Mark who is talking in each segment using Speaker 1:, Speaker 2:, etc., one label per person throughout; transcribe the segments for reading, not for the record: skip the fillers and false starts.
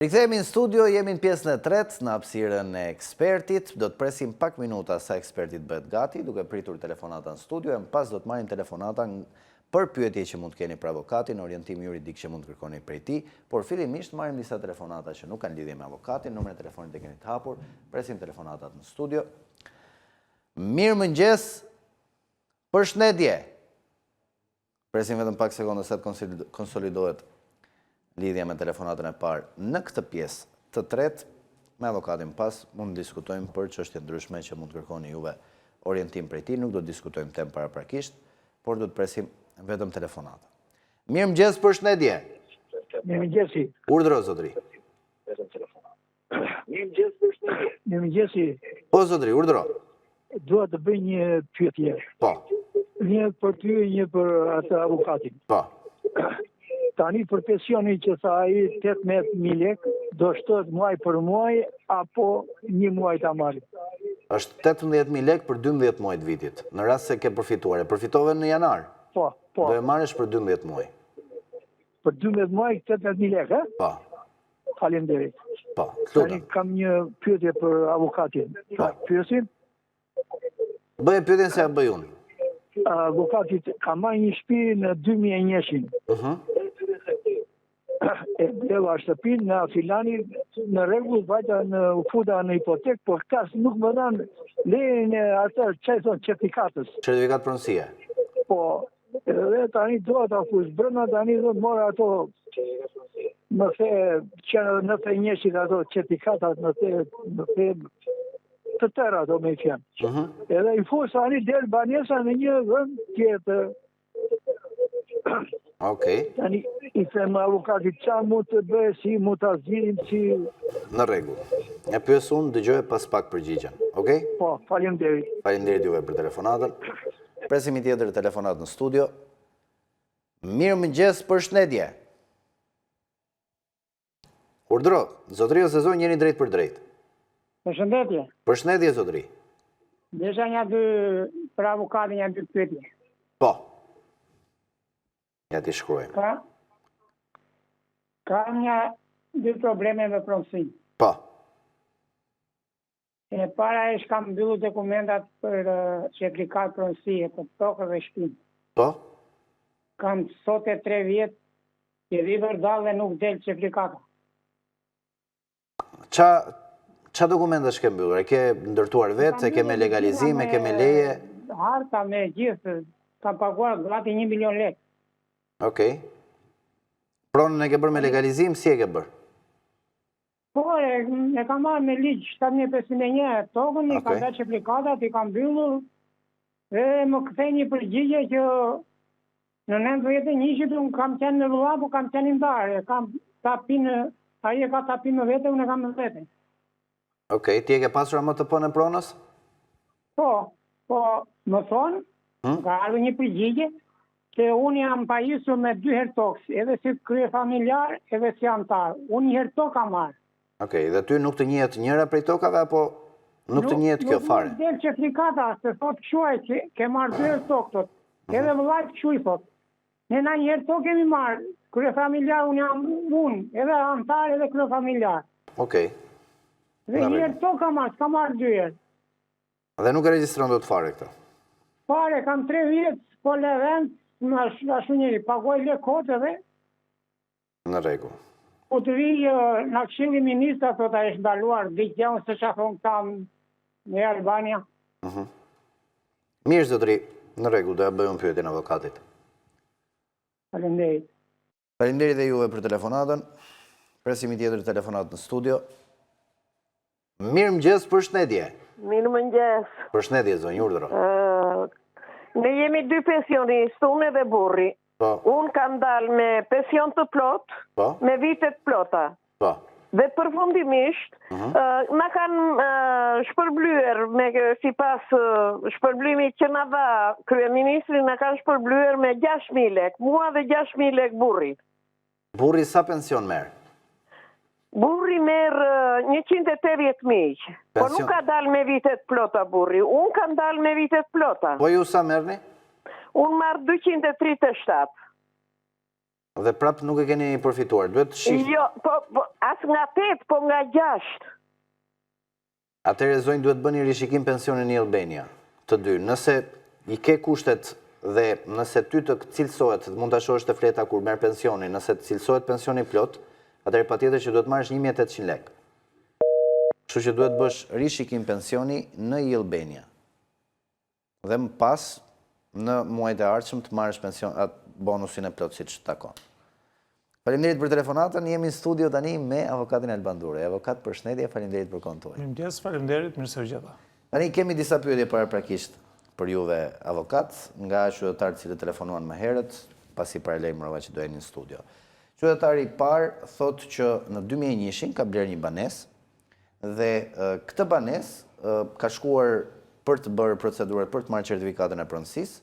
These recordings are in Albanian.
Speaker 1: Rikthehemi në studio, jemi në pjesën e tretë, në hapësirën e ekspertit. Do të presim pak minuta sa ekspertit bëhet gati, duke pritur telefonata në studio, e më pas do të marrim telefonata për pyetje që mund të keni për avokatin, orientim juridik që mund të kërkoni prej tij, por fillimisht marrim disa telefonata që nuk kanë lidhje me avokatin, numrin e telefonit e keni të hapur, presim telefonatat në studio. Mirëmëngjes, përshëndetje. Presim vetëm pak sekonda sa të konsolidohet lidhja me telefonatën e parë. Në këtë pjesë të tretë, me avokatin pas, mund të diskutojmë për çështje ndryshme që mund të kërkoni juve orientim prej tij, nuk do të diskutojmë temë paraprakisht, por do të presim vetëm telefonata. Mirëmëngjes, përshëndetje.
Speaker 2: Mirëmëngjesi.
Speaker 1: Urdhëro zotëri.
Speaker 2: Mirëmëngjes, përshëndetje. Mirëmëngjesi.
Speaker 1: Po zotëri, urdhëro.
Speaker 2: Dua të bëj një pyetje.
Speaker 1: Po.
Speaker 2: Një për ty, një për atë avokatin.
Speaker 1: Po.
Speaker 2: Tani për pensionin që sa ai 18.000 lekë, do shtohet muaj për muaj apo një muaj ta marrim?
Speaker 1: Është 18.000 lekë për 12 muaj të vitit. Në rast se ke përfituar, e përfitove në janar.
Speaker 2: Po.
Speaker 1: Do e marrësh për 12 muaj.
Speaker 2: Për 12 muaj 18.000 lekë,
Speaker 1: Po.
Speaker 2: Faleminderit.
Speaker 1: Po,
Speaker 2: Tani kam një pyetje për avokatin.
Speaker 1: Po.
Speaker 2: Pyesim?
Speaker 1: Bëje pyetjen se ja bëj unë.
Speaker 2: Avokatit ka marrë një shtëpi në 2.100. E bleva shtëpinë në filani, në rregull, vajta në futa në hipotekë, por kas nuk më dhanë lejen e atë, çfarë thon, certifikatës.
Speaker 1: Certifikat pronësie.
Speaker 2: Po, edhe tani doa ta fush brenda, tani do të mora ato më the që në të njëshit ato certifikatat në the të tëra ato me qenë. Edhe i fush tani del banesa në një vend tjetër.
Speaker 1: Okej.
Speaker 2: Tani i them avokatit çfarë mund të bëj, si mund ta zgjidhim, si...
Speaker 1: Në rregull. E pyes unë, dëgjoj pas pak përgjigjen. Okej?
Speaker 2: Po, faleminderit.
Speaker 1: Faleminderit juve për telefonatën. Presim një tjetër telefonat në studio. Mirëmëngjes, përshëndetje. Urdhëro, zotëri ose zonjë, jeni drejt për drejt.
Speaker 3: Përshëndetje.
Speaker 1: Përshëndetje, zotëri.
Speaker 3: Desha një dy për avokatin, një dy pyetje.
Speaker 1: Po. Ja t'i shkruajmë.
Speaker 3: Ka një dy probleme me pronësin.
Speaker 1: Po.
Speaker 3: E para e shkam mbyllu dokumentat për certifikat pronësie për tokë dhe shtëpinë.
Speaker 1: Po.
Speaker 3: Kam sot e 3 vjet, që vi vërdall dhe nuk del certifikata.
Speaker 1: Qa dokumenta shke mbyllur? E ke ndërtuar vetë, e ke me legalizim, e ke me leje?
Speaker 3: Harta me gjithë, kam paguar gati 1 milion lekë.
Speaker 1: Okej. Pronën e ke bërë me legalizim, si e ke bërë?
Speaker 3: Po, e kam marrë me ligj 7501 tokën, i kam dhe certifikatat, i kam mbyllur, dhe më kthej një përgjigje që në 91 unë kam qenë në Lullabu, kam qenë ndarë, kam tapinë, ai e ka tapinë me vete, unë e kam me vete.
Speaker 1: Okej, ti e ke pasur më të pënë e pronës?
Speaker 3: Po, më thonë, ka ardhur një përgjigje, që unë jam pajisur me 2 herë tokës, edhe si krye familjar, edhe si antar. Unë 1 herë tokë kam marrë.
Speaker 1: Okej, dhe ty nuk të njihet njëra prej tokave, apo nuk të njihet kjo fare?
Speaker 3: Nuk del certifikata, se thot këshuaj që ke marrë 2 herë tokë, thot. Edhe vëllajt këshu i thot. Ne na 1 herë tokë kemi marrë, krye familjar unë jam unë, edhe antar edhe krye familjar.
Speaker 1: Okej.
Speaker 3: Dhe 1 herë tokë kam marrë, s'kam marrë 2 herë.
Speaker 1: Dhe nuk e regjistron do të fare këto?
Speaker 3: Fare, kam 3 vjetë, po le vend, në ashtu njëri, pagoj le kote dhe...
Speaker 1: Në rregull.
Speaker 3: Po të vijë në Këshilli Ministra, thot a është ndaluar, diqja unë se që thonë këta në Albania.
Speaker 1: Mirë, zotëri, në rregull, do ja bëj unë pyetjen avokatit.
Speaker 3: Faleminderit.
Speaker 1: Faleminderit dhe juve për telefonatën. Presim një tjetër telefonat në studio. Mirëmëngjes, përshëndetje.
Speaker 4: Mirëmëngjes.
Speaker 1: Përshëndetje, zonjë, urdhëro.
Speaker 4: Ne jemi 2 pensionistë, unë edhe burri.
Speaker 1: Po.
Speaker 4: Unë kam dalë me pension të plot, me vitet plota.
Speaker 1: Po.
Speaker 4: Dhe përfundimisht, na kanë shpërblyer me sipas shpërblimit që na dha kryeministri, na kanë shpërblyer me 6.000 lekë, mua dhe 6.000 lekë burrit.
Speaker 1: Burri sa pension merr?
Speaker 4: Burri merr 180.000, po nuk ka dalë me vitet plota burri, unë kam dalë me vitet plota.
Speaker 1: Po ju sa merrni?
Speaker 4: Unë marrë 237.
Speaker 1: Dhe prap nuk e keni përfituar. Duhet të shih.
Speaker 4: Jo, po as nga 8, po nga 6.
Speaker 1: Atëherë zonjë duhet bëni rishikim pensionin në Albania. Të dy. Nëse i ke kushtet dhe nëse ty të cilësohet, mund të shohësh të fleta kur merr pensionin, nëse të cilësohet pensioni plot, atëherë patjetër që duhet marrësh 1800 lekë. Kështu që duhet bësh rishikim pensioni në Albania. Dhe më pas në muajt e ardhshëm të marrësh bonusin e plot siç takon. Faleminderit për telefonatën, jemi në studio tani me avokatin Alban Duraj. Avokat, përshëndetje, faleminderit për kohën tuaj.
Speaker 5: Mirëmëngjes, faleminderit, mirë se u gjeta.
Speaker 1: Tani kemi disa pyetje paraprakisht për juve avokat, nga qytetarët që telefonuan më herët, pasi paralajmërova që do jeni në studio. Qytetari i parë thotë që në 2001 ka bler një banesë dhe këtë banesë ka shkuar për të bërë procedurat për të marrë certifikatën e pronësisë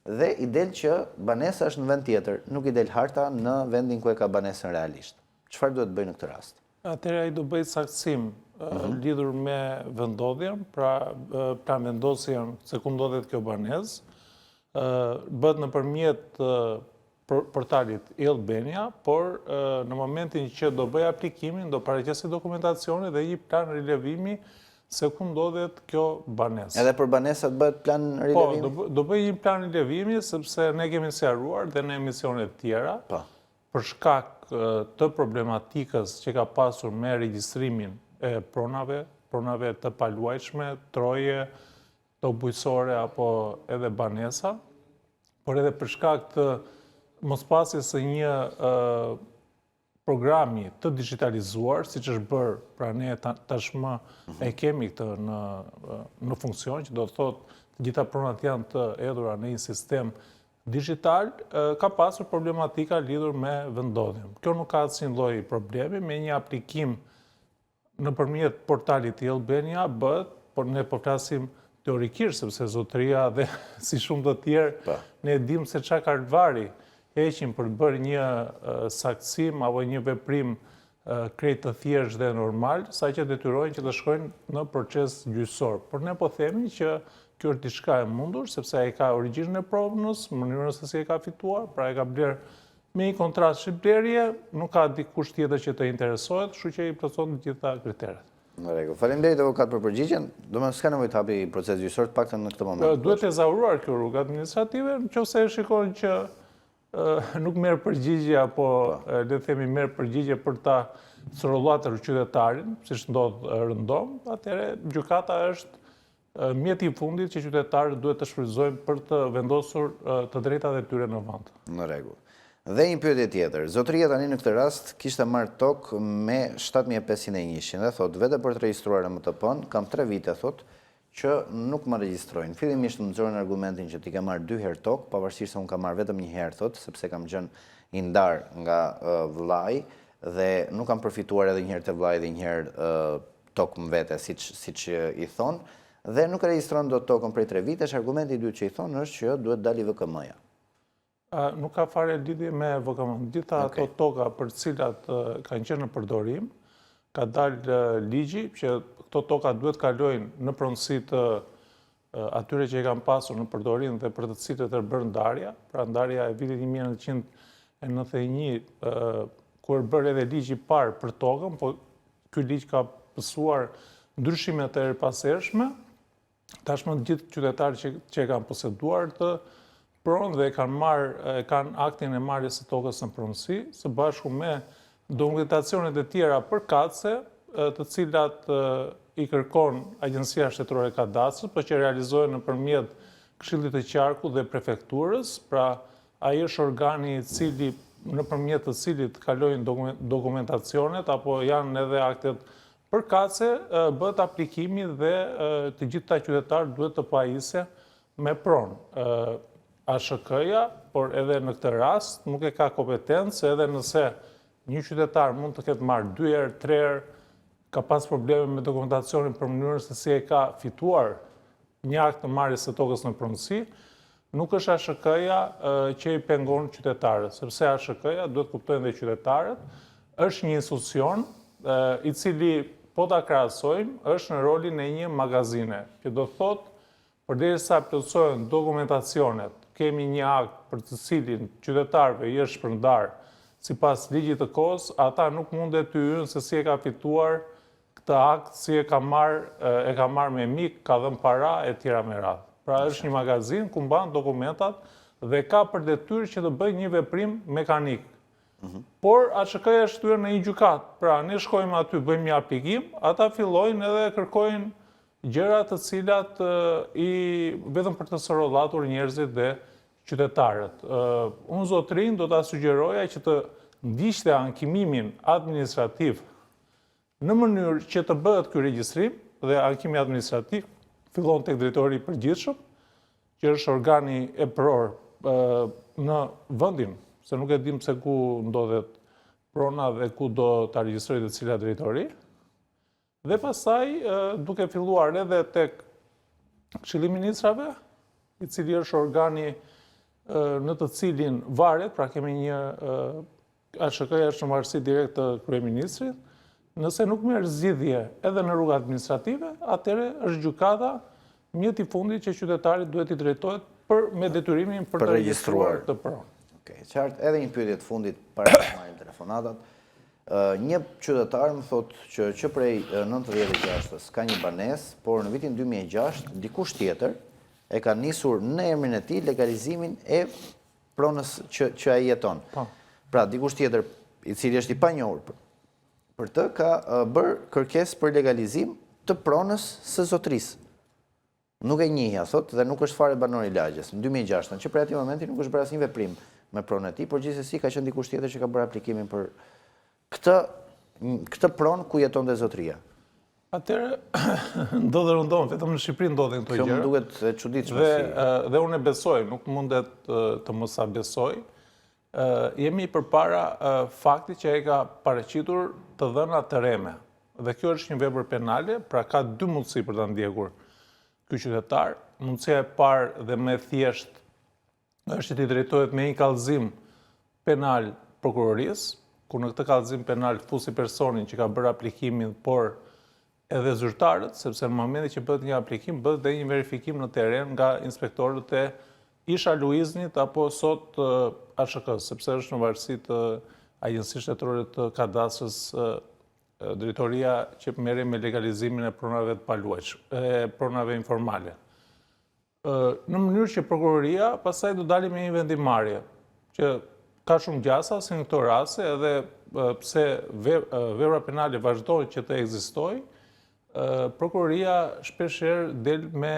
Speaker 1: dhe i del që banesa është në vend tjetër, nuk i del harta në vendin ku e ka banesën realisht. Çfarë duhet bëjë në këtë rast?
Speaker 5: Atëherë ai do bëj saktësim lidhur me vendodhjen, pra vendosjen se ku ndodhet kjo banesë, bëhet nëpërmjet portalit e-Albania, por në momentin që do bëj aplikimin, do paraqesë dokumentacioni dhe një plan rilevimi se ku ndodhet kjo banesë.
Speaker 1: Edhe për banesat bëhet plan rilevimi?
Speaker 5: Po, do bëj një plan rilevimi, sepse ne kemi sqaruar dhe në emisionet tjera, për shkak të problematikës që ka pasur me regjistrimin e pronave të paluajtshme, troje, të bujqësore apo edhe banesa, por edhe për shkak të mospasjes së një programi të digitalizuar, si që është bërë, pra ne tashmë e kemi këtë në funksion, që do të thotë të gjitha pronat janë të hedhura në një sistem digital, ka pasur problematika lidhur me vendodhjen. Kjo nuk ka asnjë lloj problemi, me një aplikim nëpërmjet portalit e-Albania bëhet, por ne po flasim teorikisht, sepse zotëria dhe si shumë të tjerë, ne dim se çka kartvari heqin për të bërë një saktësim apo një veprim krejt të thjeshtë dhe normal, saqë detyrojnë që të shkojnë në proces gjyqësor. Por ne po themi që kjo është diçka e mundur, sepse ai ka origjinën e provës, mënyrën se si e ka fituar, pra e ka bler me një kontratë shqiptërje, nuk ka dikush tjetër që të interesohet, kështu që i plotson të gjitha kriteret.
Speaker 1: Në rregull. Faleminderit avokat për përgjigjen. Domethënë s'ka nevojë të hapi proces gjyqësor të paktën në këtë moment.
Speaker 5: Duhet të zauruar kjo rrugë administrative, nëse e shikon që nuk merr përgjigje apo le të themi merr përgjigje për ta srolluar qytetarin, siç ndodh rëndom, atëherë gjykata është mjeti i fundit që qytetarët duhet të shfrytëzojnë për të vendosur të drejtat e tyre në vend.
Speaker 1: Në rregull. Dhe një pyetje tjetër. Zotëria tani në këtë rast kishte marrë tokë me 7501 dhe thotë vetë për të regjistruar MTP-n, kam 3 vite thotë që nuk më regjistrojnë. Fillimisht më nxorën argumentin që ti ke marrë 2 herë tokë, pavarësisht se unë kam marrë vetëm 1 herë thotë, sepse kam qenë i ndar nga vllai dhe nuk kam përfituar edhe 1 herë te vllai dhe 1 herë tokë më vete, siç i thon, dhe nuk regjistron dot tokën prej 3 vitesh. Argumenti i dytë që i thon është që duhet dalë VKM-ja.
Speaker 5: Nuk ka fare lidhje me VKM. Gjitha ato toka për cilat kanë qenë në përdorim, ka dalë ligji që këto toka duhet kalojnë në pronësi të atyre që e kanë pasur në përdorim dhe për të cilët është bërë ndarja, pra ndarja e vitit 1991, kur bërë edhe ligji i parë për tokën, po ky ligj ka pësuar ndryshimet të erëpashershme. Tashmë të gjithë qytetarët që e kanë poseduar të pronë dhe kanë aktin e marrjes së tokës në pronësi, së bashku me dokumentacionet e tjera përkatëse, të cilat i kërkon Agjencia Shtetërore e Kadastrës, por që realizohen nëpërmjet Këshillit të Qarkut dhe prefekturës, pra ai është organi i cili nëpërmjet të cilit kalojnë dokumentacionet apo janë edhe aktet përkatëse, bëhet aplikimi dhe të gjitha qytetarët duhet të pajisen me pronë. ASHK-ja, por edhe në këtë rast nuk e ka kompetencë, edhe nëse një qytetar mund të ketë marrë 2 herë, 3 herë, ka pas probleme me dokumentacionin për mënyrën se si e ka fituar një akt të marrjes së tokës në pronësi, nuk është ASHK-ja që i pengon qytetarët, sepse ASHK-ja, duhet kuptojnë dhe qytetarët, është një institucion i cili, po ta krahasojmë, është në rolin e një magazine, që do thotë, përderisa plotësohen dokumentacionet, kemi një akt për të cilin qytetarëve i është shpërndar sipas ligjit të kohës, ata nuk mundet të hyrën se si e ka fituar këtë akt, si e ka marrë me mik, ka dhënë para e tjera me radhë. Pra është një magazin ku mban dokumentat dhe ka për detyrë që të bëjë një veprim mekanik. Por AÇK-ja është shtyr në një gjykat. Pra ne shkojmë aty, bëjmë një aplikim, ata fillojnë edhe kërkojnë gjëra të cilat vetëm për të sorollatur njerëzit dhe qytetarët. Unë zotrin do ta sugjeroja që të ndiqte ankimimin administrativ në mënyrë që të bëhet ky regjistrim dhe ankimi administrativ fillon tek drejtori i përgjithshëm, që është organi e pror në vendin, se nuk e dim se ku ndodhet prona dhe ku do ta regjistrojë të cilat drejtori. Dhe pastaj duke filluar edhe tek Këshilli i Ministrave, i cili është organi në të cilin varet, pra kemi një AÇK-ja është në marrësi direkt të kryeministrit. Nëse nuk merr zgjidhje edhe në rrugë administrative, atëherë është gjykata mjeti i fundit që qytetari duhet i drejtohet me detyrimin për të regjistruar të pronë.
Speaker 1: Okej, qartë, edhe një pyetje të fundit para të marrim telefonatat. Një qytetar më thotë që prej 96-s ka një banesë, por në vitin 2006 dikush tjetër e ka nisur në emrin e tij legalizimin e pronës që ai jeton. Pra dikush tjetër i cili është i panjohur për të ka bërë kërkesë për legalizim të pronës së zotrisë. Nuk e njihja, thotë, dhe nuk është fare banor i lagjes. Në 2006, që prej atij momenti nuk është bërë asnjë veprim me pronën e tij, por gjithsesi ka qenë dikush tjetër që ka bërë aplikimin për këtë pronë ku jeton dhe zotria.
Speaker 5: Atëherë ndodhen rëndon, vetëm në Shqipëri ndodhin këto gjëra.
Speaker 1: Kjo më duket e çuditshme.
Speaker 5: Dhe unë e besoj, nuk mundet të mos a besoj. Jemi përpara faktit që ai ka paraqitur të dhëna të reme. Dhe kjo është një vepër penale, pra ka dy mundësi për ta ndjekur ky qytetar. Mundësia e parë dhe më e thjeshtë është të drejtohet me një kallëzim penal prokurorisë, ku në këtë kallëzim penal fusi personin që ka bërë aplikimin, por edhe zyrtarët, sepse në momentin që bëhet një aplikim, bëhet dhe një verifikim në terren nga inspektorët e Isha Luiznit apo sot AÇK-s, sepse është në varësi të Agjencisë Shtetërore të Kadastrës, drejtoria që merret me legalizimin e pronave të paluajtshme, pronave informale. Në mënyrë që prokuroria pastaj do dalë me një vendimarrje, që ka shumë gjasa si në këto raste, edhe pse vepra penale vazhdojnë që të ekzistojë, prokuroria shpeshherë del me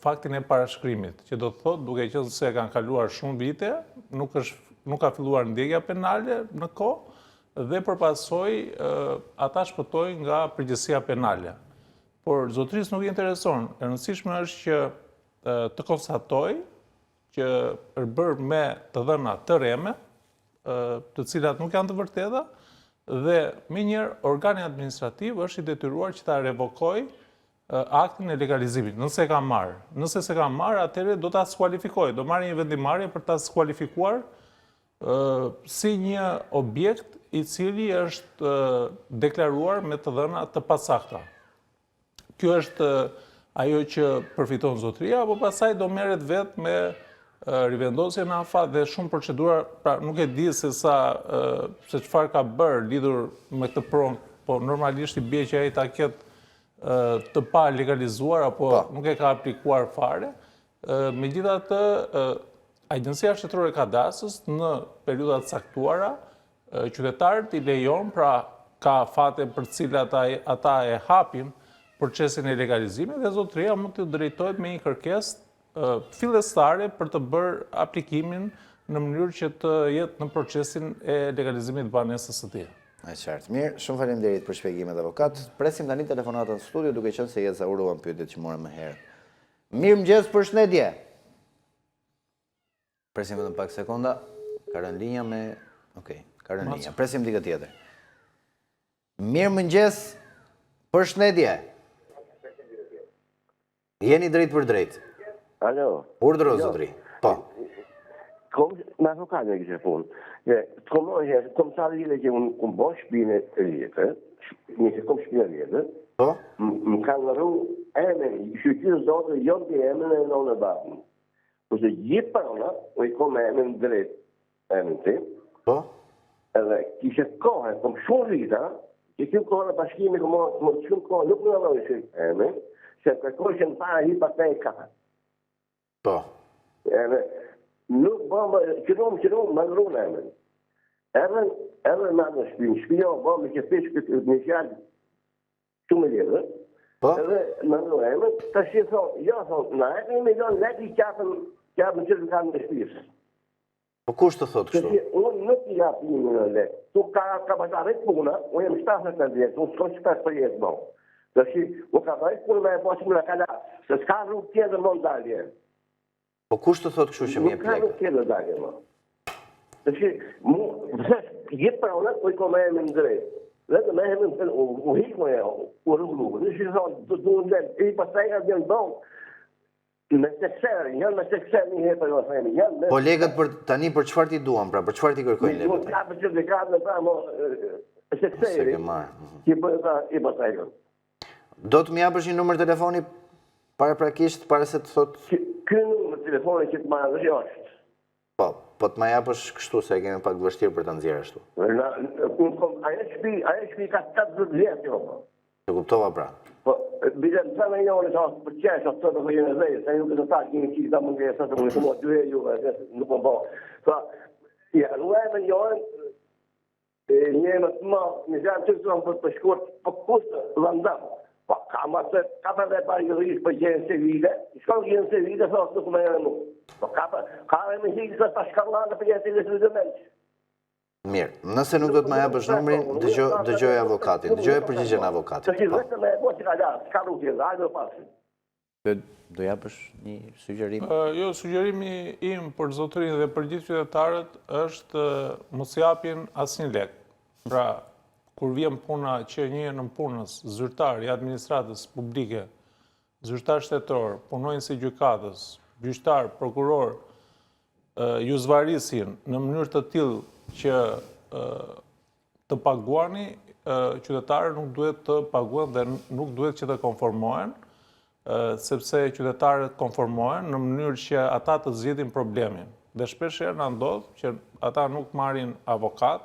Speaker 5: faktin e parashkrimit, që do të thotë, duke qenë se kanë kaluar shumë vite, nuk ka filluar ndjekja penale në kohë, dhe përpasoj ata shpëtojnë nga përgjegjësia penale. Por zotrisë nuk i intereson. E rëndësishme është që të konstatoj që është bërë me të dhëna të reme, të cilat nuk janë të vërteta, dhe me njërë organi administrativ është i detyruar që ta revokoj aktin e legalizimit, nëse ka marrë. Nëse se ka marrë, atëherë do ta skualifikoj, do marrë një vendimarrje për ta skualifikuar si një objekt i cili është deklaruar me të dhëna të pasakta. Kjo është ajo që përfiton zotria, apo pasaj do merret vetë me rivendosje në afat dhe shumë procedura, pra nuk e di se çfarë ka bërë lidhur me këtë pronë, po normalisht i bie që ai ta ketë të pa legalizuar apo nuk e ka aplikuar fare. Megjithatë, Agjencia Shtetërore e Kadastrës në periudha të caktuara, qytetarët i lejon, pra ka fate për cilat ata e hapin procesin e legalizimit dhe zotëria mund të drejtohet me një kërkesë fillestare për të bërë aplikimin në mënyrë që të jetë në procesin e legalizimit të banesës së tij.
Speaker 1: E qartë. Mirë, shumë faleminderit për shpjegimet, avokat. Presim tani telefonatën në studio, duke qenë se jetë zauruan pyetjet që morëm më herë. Mirëmëngjes, përshëndetje. Presim vetëm pak sekonda. Ka rënë linja me... Okej, ka rënë linja. Presim dikë tjetër. Mirëmëngjes, përshëndetje. Jeni drejt për drejt.
Speaker 6: Alo.
Speaker 1: Urdhëro, zotri. Po.
Speaker 6: Me avokat me kështë punë. Komësarë që unë bo shpinë e rjetë, nëse kom shpinë e rjetë, më kanë nërru emën, shqyqyrës do të jonë të emën e në babën. Kurse gjithë parona, u i kom emën drejt emën ti, edhe kishe kohë, kom shumë vita, që kjo kohë në bashkimi, kom shumë kohë, nuk në dojë emrin, se kërkojshën para hipotej ka.
Speaker 1: Po.
Speaker 6: Edhe nuk bëmë, qërum, më nërun emrin. Edhe në në shpio, bëmë që fish këtë një fjallë shumë e lirë, edhe më nërun emrin, të shi thonë, jo thonë, në e 1 milion leki qapën që të kanë në shpisë.
Speaker 1: Po kush të thotë kështu?
Speaker 6: Unë nuk i japë 1 milion lekë. Tu ka pasarrit puna, unë jem 70 vjetë, unë s'ko që 5 për jetë bëmë. Të shi, unë ka pasarrit puna me e po që më në kala, se s'ka rrugë tjetër më ndalje.
Speaker 1: Po kush të thotë kështu që më jep
Speaker 6: lekë? Nuk ka rrugë tjetër ndalje më. Të shi, jetë pra unë, po i ko me e më në drejtë. Dhe të me e më në u hikë me e, u rrugë. Në shi thonë, du në dhe, i pasajka dhe në bëmë, me sekserë, janë me sekserë një hepër jo themi, janë me...
Speaker 1: Po legët tani për çfarë ti duan, pra për çfarë ti kërkojnë legët?
Speaker 6: Ka për që të katë në pra, mo, sekseri, që bëjë i pasajkën.
Speaker 1: Do të më japësh një numër telefoni paraprakisht, para se të thotë...
Speaker 6: Ky numër telefoni që të marrë dhe është.
Speaker 1: Po të më japësh kështu, se e kemi pak vështirë për të nxjerrë ashtu.
Speaker 6: Ajo shpi ka 80 vjetë, jo, po.
Speaker 1: Të kuptova pra.
Speaker 6: Po, bide të thëme njërë që asë për qesh, asë të të jenë dhejë, se ju këtë ta kemi qikë ta mungesë, të më shumë dy e juve, nuk më bo. Fa, ja, luajme njërë, njëmë të më, një zemë që të më për shkurt, për kustë vëndam. Po, ka për dhe parë jërërish për gjenë se vide, shkon gjenë se vide, thosë nuk me jërë mu. Po, ka dhe me hikë se ta shkallanë për gjenë se vide menqë.
Speaker 1: Mirë, nëse nuk do të më japësh numrin, dëgjoj avokatin, dëgjoj përgjigjen e avokatit.
Speaker 6: Të që vetëm e po që ka lartë, s'ka nuk tjetë, hajde o pasë.
Speaker 1: Do japësh një sugjerim?
Speaker 5: Jo, sugjerimi im për zotërinë dhe për gjithë qytetarët është mos japin asnjë lek. Pra, kur vjen puna që një në punës, zyrtar i administratës publike, zyrtar shtetëror, punojnë si gjykatës, gjyqtar, prokuror, ju zvarisin në mënyrë të tillë që të paguani, qytetarët nuk duhet të paguan dhe nuk duhet që të konformohen, sepse qytetarët konformohen në mënyrë që ata të zgjidhin problemin. Dhe shpeshherë na ndodh që ata nuk marrin avokat,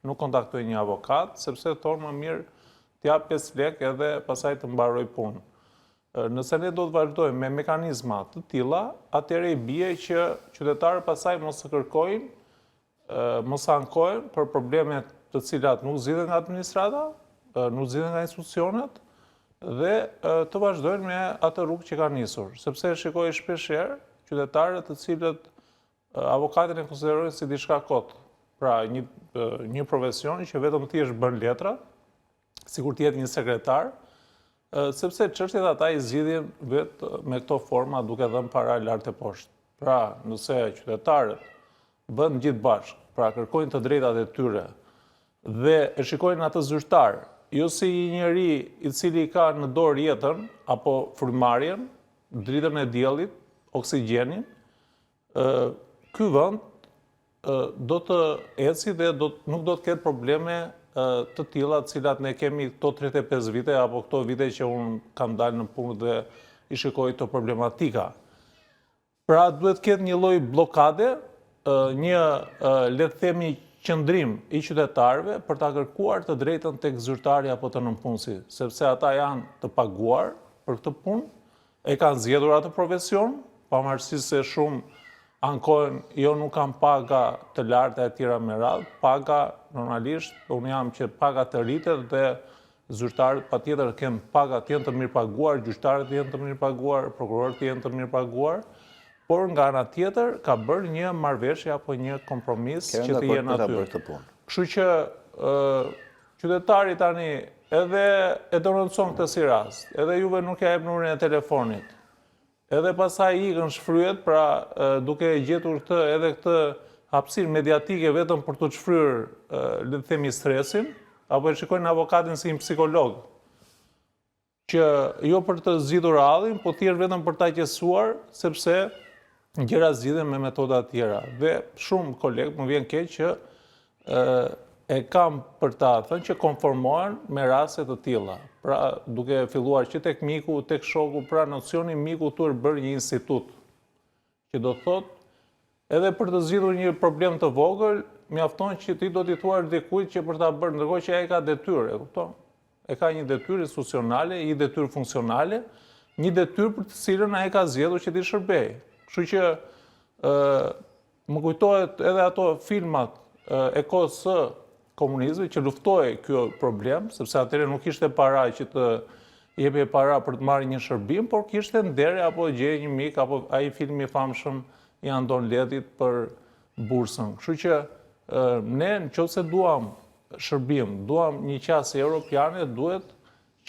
Speaker 5: nuk kontaktojnë një avokat, sepse thonë më mirë t'jap 5 lekë edhe pasaj të mbaroj punë. Nëse ne do të vazhdojmë me mekanizma të tilla, atëherë i bie që qytetarët pasaj mos të kërkojnë, mos ankohen për problemet të cilat nuk zgjidhen nga administrata, nuk zgjidhen nga institucionet, dhe të vazhdojnë me atë rrugë që ka nisur. Sepse shikoj shpeshherë qytetarët të cilët avokatin e konsiderojnë si diçka kot. Pra një profesion që vetëm thjesht bën letra, sikur të jetë një sekretar, sepse çështjet ata i zgjidhin vetë me këto forma duke dhënë para lart e poshtë. Pra, nëse qytetarët bën gjithë bashkë, pra kërkojnë të drejtat e tyre dhe e shikojnë atë zyrtar, jo si një njeri i cili ka në dorë jetën apo frymarrjen, dritën e diellit, oksigjenin, ky vend do të eci dhe nuk do të ketë probleme të tilla të cilat ne kemi këto 35 vite apo këto vite që unë kam dalë në punë dhe i shikoj këto problematika. Pra duhet ketë një lloj blokade, një le të themi qëndrim i qytetarëve për ta kërkuar të drejtën tek zyrtari apo të nënpunësi, sepse ata janë të paguar për këtë punë, e kanë zgjedhur atë profesion, pavarësisht se shumë ankohen, jo nuk kanë paga të larta e tjera me radhë, paga normalisht, unë jam që paga të rritet dhe zyrtarët patjetër kanë paga të jenë të mirë paguar, gjyqtarët të jenë të mirë paguar, prokurorët të jenë të mirë paguar, por nga ana tjetër ka bërë një marrëveshje apo një kompromis që të jenë aty. Kështu që qytetari tani edhe e denoncon këtë si rast, edhe juve nuk ja jep numrin e telefonit, edhe pasaj ikën shfryet, pra duke gjetur këtë edhe këtë hapësirë mediatike vetëm për të shfryrë, le të themi, stresin, apo e shikojnë avokatin si një psikolog, që jo për të zgjidhur rallin, po thjesht vetëm për ta qetësuar, sepse gjëra zgjidhen me metoda të tjera. Dhe shumë kolegë më vjen keq që e kam për ta thënë që konformohen me raste të tilla. Pra duke filluar që tek miku, tek shoku, pra nocioni miku tu është bërë një institut, që do thotë edhe për të zgjidhur një problem të vogël, mjafton që ti do t'i thuar dikujt që për ta bërë, ndërkohë që ai ka detyrë, e kupton? E ka një detyrë institucionale, një detyrë funksionale, një detyrë për të cilën ai ka zgjedhur që t'i shërbejë. Kështu që më kujtohet edhe ato filmat e kohës së komunizmit që luftoi ky problem, sepse atëherë nuk ishte para që të jepje para për të marrë një shërbim, por kishte ndere apo gjej një mik, apo ai filmi i famshëm i Andon Ledhit për bursën. Kështu që ne nëse duam shërbim, duam një qasje europiane, duhet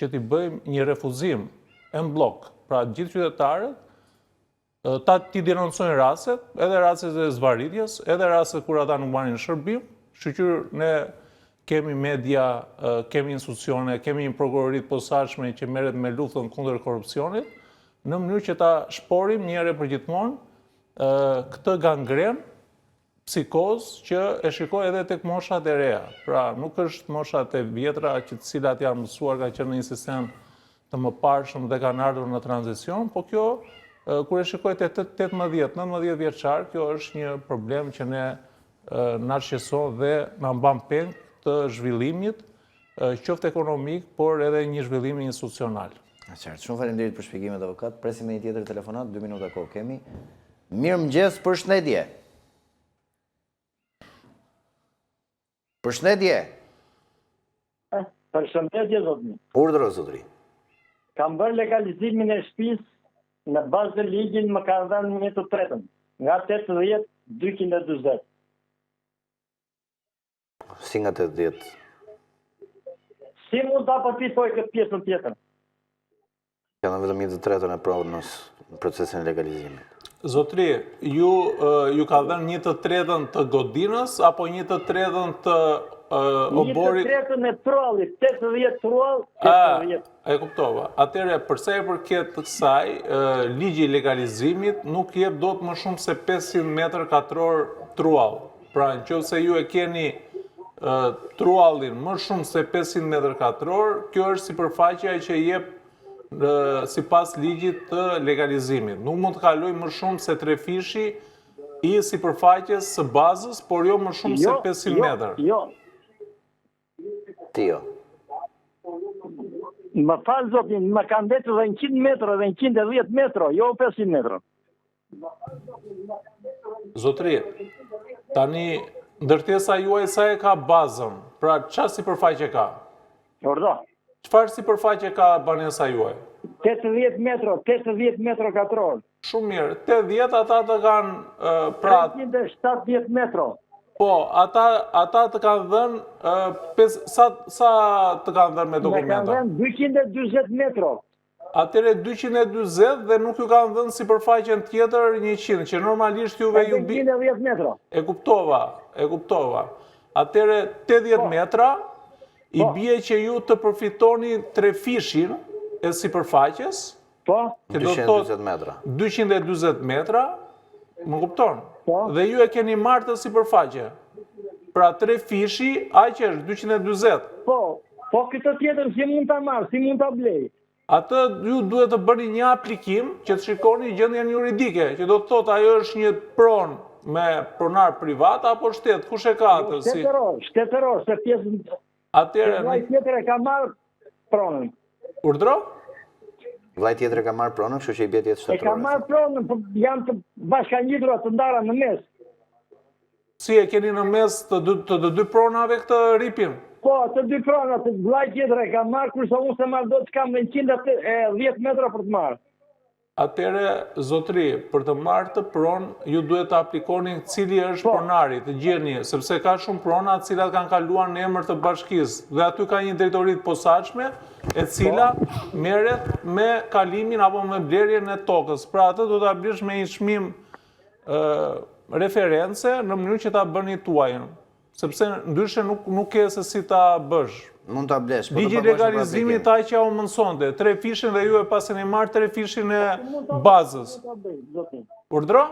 Speaker 5: që t'i bëjmë një refuzim en blok. Pra gjithë qytetarët t'i denoncojnë rastet, edhe rastet e zvarritjes, edhe rastet kur ata nuk marrin shërbim. Shqyqyr ne kemi media, kemi institucione, kemi një prokurori të posaçme që merret me luftën kundër korrupsionit, në mënyrë që ta shporim një herë përgjithmonë këtë gangren psikozë që e shikoj edhe tek moshat e reja. Pra nuk është moshat e vjetra që të cilat janë mësuar ka qenë në një sistem të mëparshëm dhe kanë ardhur në tranzicion, po kjo kur e shikoj te 18-19 vjeçar, kjo është një problem që ne na shqetëson dhe na mban peng të zhvillimit, qoftë ekonomik, por edhe një zhvillim institucional.
Speaker 1: Qartë, shumë faleminderit për shpjegimet avokat. Presim me një tjetër telefonat, 2 minuta kohë kemi. Mirëmëngjes, përshëndetje. Përshëndetje.
Speaker 2: Përshëndetje, zotni.
Speaker 1: Urdhëro, zotri.
Speaker 2: Kam bërë legalizimin e shtëpisë në bazë të ligjin më kanë dhënë 1 të tretën, nga 80-240.
Speaker 1: Si nga 80?
Speaker 2: Si mund ta përfitoj këtë pjesën tjetër?
Speaker 1: Kanë vetëm 1 të tretën e pronës në procesin e legalizimit.
Speaker 5: Zotri, ju ka dhënë 1 të tretën të godinës, apo 1 të tretën të oborit?
Speaker 2: 1 të tretën e trollit, 80 troll, 80.
Speaker 5: E kuptova. Atëherë, përsa e përket kësaj, ligji i legalizimit nuk jep dot më shumë se 500 metër katror truall. Pra, nëse ju e keni truallin më shumë se 500 metër katror, kjo është sipërfaqja që jep sipas ligjit të legalizimit. Nuk mund të kaloj më shumë se 3 fishi i sipërfaqes së bazës, por jo më shumë se 500 metër.
Speaker 2: Jo.
Speaker 1: Ti jo.
Speaker 2: Më falë, zotin, më kanë vetë dhe 100 metra dhe 110 metra, jo 500 metra.
Speaker 5: Zotri, tani ndërtesa juaj sa e ka bazën? Pra, çfarë sipërfaqe ka?
Speaker 2: Ordo.
Speaker 5: Çfarë sipërfaqe ka banesa juaj?
Speaker 2: 80 metra katror.
Speaker 5: Shumë mirë. 80 ata të kanë pra
Speaker 2: 370 metra.
Speaker 5: Po, ata të kanë dhënë sa të kanë dhënë me dokumenta?
Speaker 2: Me kanë dhënë 240 metra.
Speaker 5: Atëre 240 dhe nuk ju kanë dhënë sipërfaqen tjetër 100, që normalisht juve ju bi...
Speaker 2: 110 metra.
Speaker 5: E kuptova. Atëre 80 metra, i bie që ju të përfitoni 3 fishin e sipërfaqes,
Speaker 2: po,
Speaker 1: 240 metra.
Speaker 5: 240 metra, më kupton?
Speaker 2: Po.
Speaker 5: Dhe ju e keni marrë të sipërfaqe. Pra 3 fishi, aq është 240.
Speaker 2: Po këtë tjetër si mund ta marr, si mund ta blej?
Speaker 5: Atë ju duhet të bëni një aplikim që të shikoni gjendjen juridike, që do të thotë ajo është një pronë me pronar privat apo shtet, kush e ka atë?
Speaker 2: Shtetëror, se pjesën...
Speaker 5: Atëherë...
Speaker 2: Vllai tjetër e ka marrë pronën.
Speaker 5: Urdhro?
Speaker 1: Vllai tjetër e ka marrë pronën, kështu që i bie tjetër shtetëror.
Speaker 2: E ka marrë pronën, po janë të bashkangjitura të ndara në mes.
Speaker 5: Si e keni në mes të dy pronave këtë ripin?
Speaker 2: Po, të 2 pronat, vllai tjetër e ka marrë, kurse unë se marrë do të kam 110 metra për të marrë.
Speaker 5: Atëre, zotri, për të marrë të pronë, ju duhet të aplikoni cili është pronari, të gjeni, sepse ka shumë prona të cilat kanë kaluar në emër të bashkisë, dhe aty ka një drejtori të posaçme, e cila merret me kalimin apo me blerjen e tokës. Pra atë do ta blish me një çmim reference në mënyrë që ta bëni tuajën, sepse ndryshe nuk ke se si ta bësh.
Speaker 1: Mund ta blesh, po të
Speaker 5: Ligji legalizimit ta që u mësonte, 3 fishin dhe ju e pasin e marrë 3 fishin e bazës. Urdhro?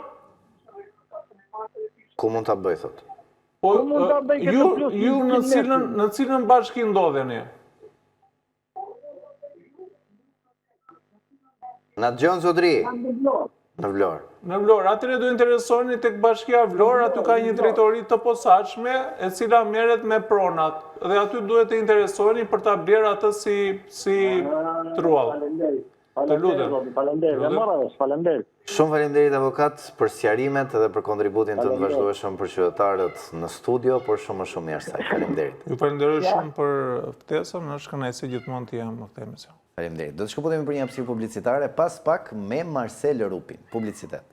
Speaker 1: Ku mund ta bëj, thot?
Speaker 5: Po, ju në cilën bashki ndodheni?
Speaker 1: Na dëgjon, zotri? Në Vlorë.
Speaker 5: Në Vlorë, atëre do interesoni tek bashkia Vlorë, aty ka një drejtori të posaçme e cila merret me pronat dhe aty duhet të interesoni për ta blerë atë si truall. Të lutem.
Speaker 2: Faleminderit.
Speaker 1: Shumë faleminderit avokat për sqarimet dhe për kontributin të vazhdueshëm për qytetarët në studio, por shumë mirë saj. Faleminderit.
Speaker 5: Ju falenderoj shumë për ftesën, është kënaqësi gjithmonë të jam në këtë emision.
Speaker 1: Faleminderit. Do të shkëputemi për një hapësirë publicitare, pas pak me Marcel Rupin. Publicitet.